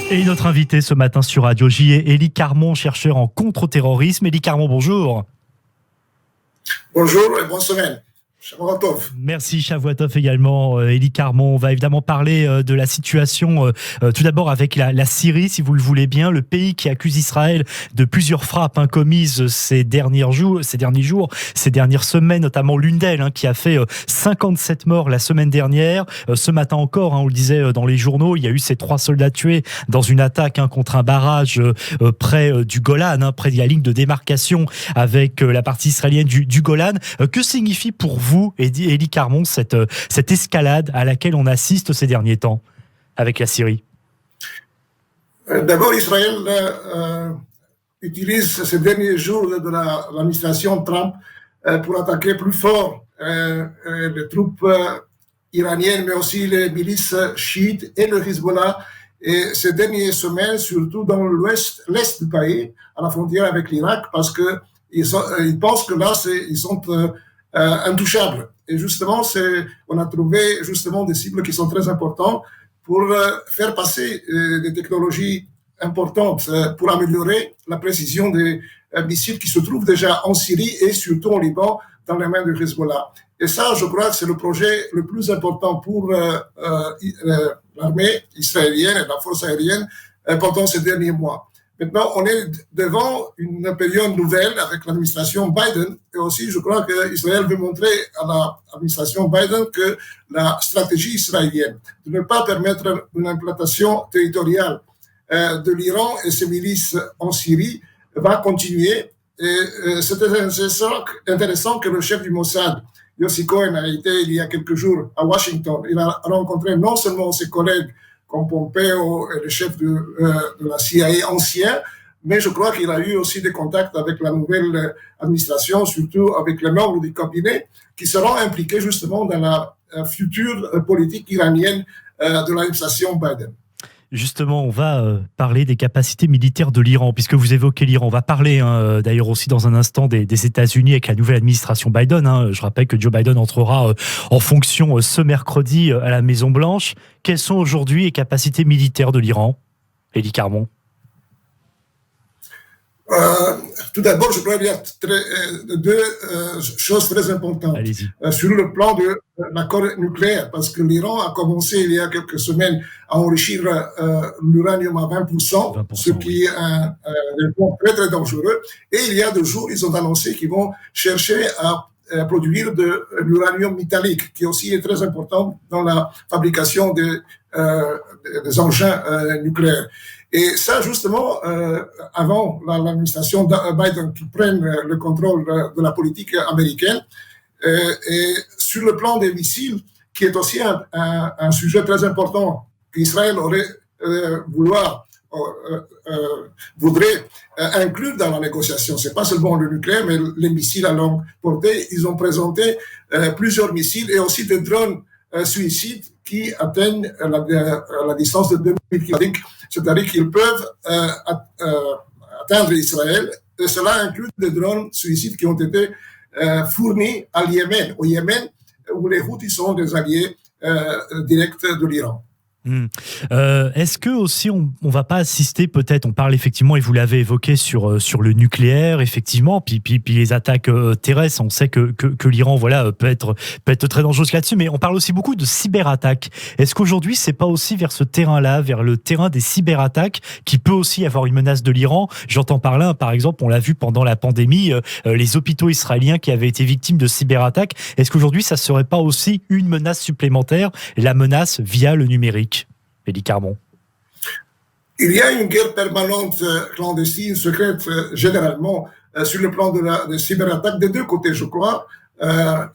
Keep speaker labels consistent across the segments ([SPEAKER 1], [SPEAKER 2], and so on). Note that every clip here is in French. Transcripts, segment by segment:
[SPEAKER 1] Et notre invité ce matin sur Radio J est Élie Carmon, chercheur en contre-terrorisme. Élie Carmon, bonjour.
[SPEAKER 2] Bonjour et bonne semaine. Shavuot.
[SPEAKER 1] Merci Shavuot également, Élie Carmon. On va évidemment parler de la situation tout d'abord avec la Syrie, si vous le voulez bien, le pays qui accuse Israël de plusieurs frappes commises ces derniers jours, ces dernières semaines, notamment l'une d'elles qui a fait 57 morts la semaine dernière. Ce matin encore, on le disait dans les journaux, il y a eu ces 3 soldats tués dans une attaque contre un barrage près du Golan, près de la ligne de démarcation avec la partie israélienne du Golan. Que signifie pour vous, Élie Carmon, cette escalade à laquelle on assiste ces derniers temps avec la Syrie?
[SPEAKER 2] D'abord, Israël utilise ces derniers jours de l'administration Trump pour attaquer plus fort les troupes iraniennes, mais aussi les milices chiites et le Hezbollah. Et ces dernières semaines, surtout dans l'est du pays, à la frontière avec l'Irak, parce qu'ils pensent que là, ils sont intouchables. Et justement, on a trouvé justement des cibles qui sont très importantes pour faire passer des technologies importantes pour améliorer la précision des missiles qui se trouvent déjà en Syrie et surtout au Liban dans les mains du Hezbollah. Et ça, je crois que c'est le projet le plus important pour l'armée israélienne et la force aérienne pendant ces derniers mois. Maintenant, on est devant une période nouvelle avec l'administration Biden et aussi, je crois qu'Israël veut montrer à l'administration Biden que la stratégie israélienne de ne pas permettre une implantation territoriale de l'Iran et ses milices en Syrie va continuer. Et c'est intéressant que le chef du Mossad, Yossi Cohen, a été il y a quelques jours à Washington. Il a rencontré non seulement ses collègues comme Pompeo et le chef de la CIA ancien, mais je crois qu'il a eu aussi des contacts avec la nouvelle administration, surtout avec les membres du cabinet, qui seront impliqués justement dans la future politique iranienne de l'administration Biden.
[SPEAKER 1] Justement, on va parler des capacités militaires de l'Iran, puisque vous évoquez l'Iran. On va parler d'ailleurs aussi dans un instant des États-Unis avec la nouvelle administration Biden. Je rappelle que Joe Biden entrera en fonction ce mercredi à la Maison-Blanche. Quelles sont aujourd'hui les capacités militaires de l'Iran, Élie Carmon?
[SPEAKER 2] Tout d'abord, je crois qu'il y a deux choses très importantes. Sur le plan de l'accord nucléaire, parce que l'Iran a commencé il y a quelques semaines à enrichir l'uranium à 20%, ce qui est un point très très dangereux. Et il y a 2 jours, ils ont annoncé qu'ils vont chercher à produire de l'uranium métallique, qui aussi est très important dans la fabrication des engins nucléaires. Et ça, justement, avant l'administration Biden qui prenne le contrôle de la politique américaine, et sur le plan des missiles, qui est aussi un sujet très important qu'Israël voudrait inclure dans la négociation. C'est pas seulement le nucléaire, mais les missiles à longue portée. Ils ont présenté plusieurs missiles et aussi des drones suicides qui atteignent la distance de 2000 km. C'est-à-dire qu'ils peuvent atteindre Israël. Et cela inclut des drones suicides qui ont été fournis au Yémen, où les Houthis sont des alliés directs de l'Iran.
[SPEAKER 1] Est-ce que aussi on va pas assister peut-être, on parle effectivement et vous l'avez évoqué sur le nucléaire effectivement, puis les attaques terrestres, on sait que l'Iran peut être très dangereuse là-dessus, mais on parle aussi beaucoup de cyberattaques. Est-ce qu'aujourd'hui c'est pas aussi vers ce terrain-là, vers le terrain des cyberattaques, qui peut aussi avoir une menace de l'Iran? J'entends par là, par exemple, on l'a vu pendant la pandémie, les hôpitaux israéliens qui avaient été victimes de cyberattaques. Est-ce qu'aujourd'hui ça serait pas aussi une menace supplémentaire, la menace via le numérique? Élie Carmon.
[SPEAKER 2] Il y a une guerre permanente, clandestine, secrète, généralement, sur le plan de cyberattaques des 2 côtés, je crois.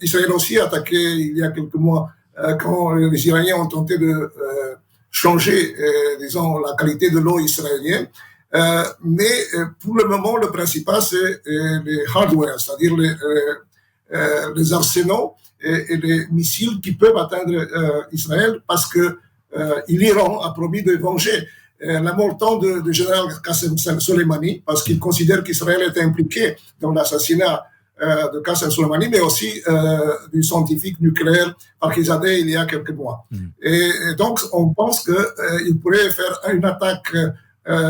[SPEAKER 2] Israël aussi a attaqué il y a quelques mois, quand les Iraniens ont tenté de changer, disons, la qualité de l'eau israélienne. Mais pour le moment, le principal, c'est les hardware, c'est-à-dire les arsenaux et les missiles qui peuvent atteindre Israël, parce que l'Iran a promis de venger la mort de général Qassem Soleimani, parce qu'il considère qu'Israël est impliqué dans l'assassinat de Qasem Soleimani, mais aussi du scientifique nucléaire Fakhrizadeh il y a quelques mois. Et donc, on pense qu'il pourrait faire une attaque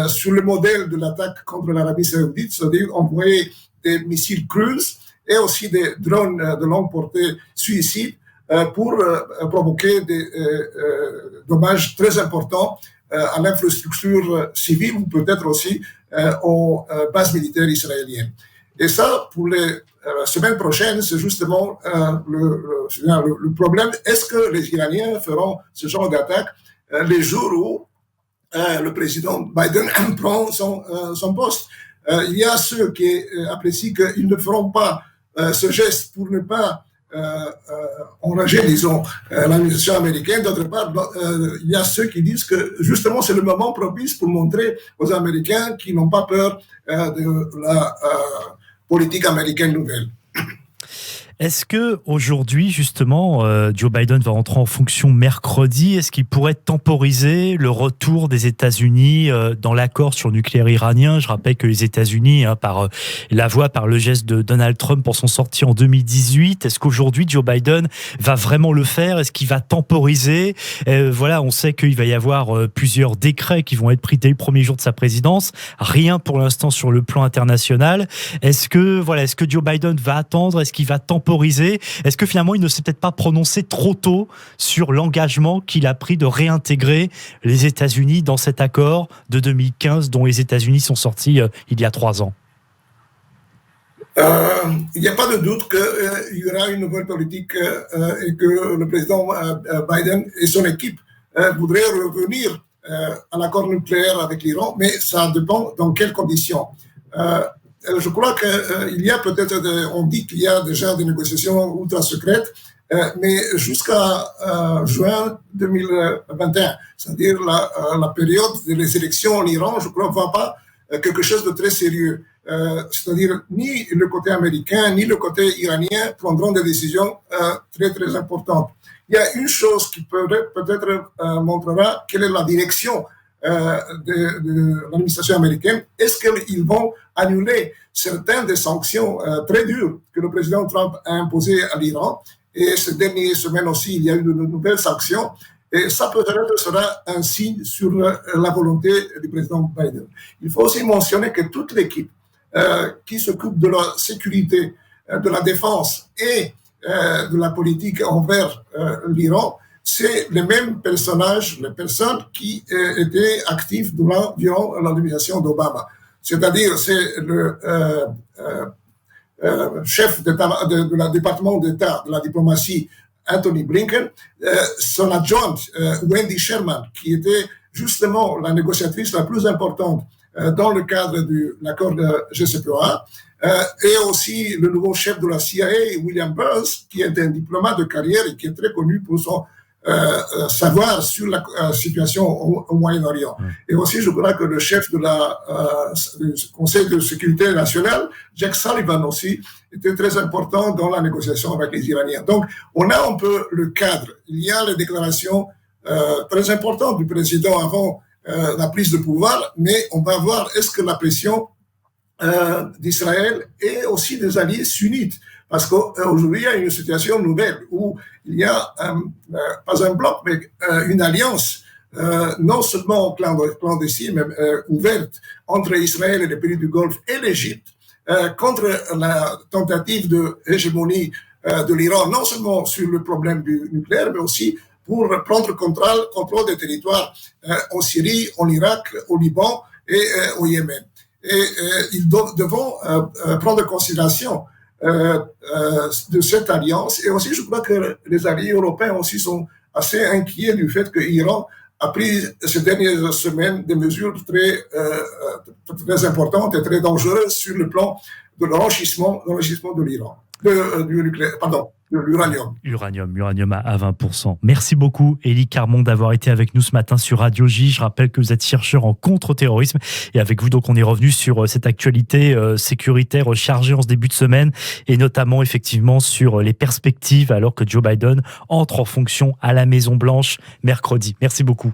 [SPEAKER 2] sur le modèle de l'attaque contre l'Arabie Saoudite, c'est-à-dire envoyer des missiles cruise et aussi des drones de longue portée suicides pour provoquer des dommages très importants à l'infrastructure civile ou peut-être aussi aux bases militaires israéliennes. Et ça, pour les semaines prochaines, c'est justement le problème. Est-ce que les Iraniens feront ce genre d'attaque les jours où le président Biden prend son poste? Il y a ceux qui apprécient qu'ils ne feront pas ce geste pour ne pas enrager, disons, l'administration américaine. D'autre part, il y a ceux qui disent que justement c'est le moment propice pour montrer aux Américains qu'ils n'ont pas peur de la politique américaine nouvelle.
[SPEAKER 1] Est-ce que aujourd'hui, justement, Joe Biden va entrer en fonction mercredi? Est-ce qu'il pourrait temporiser le retour des États-Unis dans l'accord sur le nucléaire iranien? Je rappelle que les États-Unis, par la voie, par le geste de Donald Trump, en sont sortis en 2018. Est-ce qu'aujourd'hui, Joe Biden va vraiment le faire? Est-ce qu'il va temporiser? Voilà, on sait qu'il va y avoir plusieurs décrets qui vont être pris dès le premier jour de sa présidence. Rien pour l'instant sur le plan international. Est-ce que Joe Biden va attendre? Est-ce qu'il va temporiser? Est-ce que finalement il ne s'est peut-être pas prononcé trop tôt sur l'engagement qu'il a pris de réintégrer les États-Unis dans cet accord de 2015 dont les États-Unis sont sortis il y a 3 ans?
[SPEAKER 2] Il n'y a pas de doute qu'il y aura une nouvelle politique et que le président Biden et son équipe voudraient revenir à l'accord nucléaire avec l'Iran, mais ça dépend dans quelles conditions. Je crois qu'il y a peut-être, on dit qu'il y a déjà des négociations ultra secrètes, mais jusqu'à juin 2021, c'est-à-dire la période des élections en Iran, je crois, ne va pas quelque chose de très sérieux. C'est-à-dire ni le côté américain ni le côté iranien prendront des décisions très très importantes. Il y a une chose qui peut-être montrera quelle est la direction de l'administration américaine. Est-ce qu'ils vont annuler certaines des sanctions très dures que le président Trump a imposées à l'Iran? Et ces dernières semaines aussi, il y a eu de nouvelles sanctions. Et ça peut-être sera un signe sur la volonté du président Biden. Il faut aussi mentionner que toute l'équipe qui s'occupe de la sécurité, de la défense et de la politique envers l'Iran, c'est les mêmes personnages, les personnes qui étaient actives durant l'administration d'Obama. C'est-à-dire, c'est le chef de la département d'État de la diplomatie, Anthony Blinken, son adjointe, Wendy Sherman, qui était justement la négociatrice la plus importante dans le cadre de l'accord de JCPOA, et aussi le nouveau chef de la CIA, William Burns, qui est un diplomate de carrière et qui est très connu pour son savoir sur la situation au Moyen-Orient. Et aussi, je crois que le chef du Conseil de sécurité nationale, Jake Sullivan aussi, était très important dans la négociation avec les Iraniens. Donc, on a un peu le cadre. Il y a les déclarations très importantes du président avant la prise de pouvoir, mais on va voir est-ce que la pression d'Israël et aussi des alliés sunnites. Parce qu'aujourd'hui, il y a une situation nouvelle où il y a pas un bloc, mais une alliance non seulement clandestine, mais ouverte entre Israël et les pays du Golfe et l'Égypte contre la tentative de hégémonie de l'Iran, non seulement sur le problème du nucléaire, mais aussi pour prendre contrôle des territoires en Syrie, en Irak, au Liban et au Yémen. Et ils devront prendre en considération de cette alliance. Et aussi, je crois que les alliés européens aussi sont assez inquiets du fait que l'Iran a pris ces dernières semaines des mesures très importantes et très dangereuses sur le plan de l'enrichissement de l'Iran, du nucléaire, pardon. L'uranium.
[SPEAKER 1] Uranium à 20%. Merci beaucoup, Élie Carmon, d'avoir été avec nous ce matin sur Radio J. Je rappelle que vous êtes chercheur en contre-terrorisme. Et avec vous, donc, on est revenu sur cette actualité sécuritaire chargée en ce début de semaine et notamment, effectivement, sur les perspectives alors que Joe Biden entre en fonction à la Maison-Blanche mercredi. Merci beaucoup.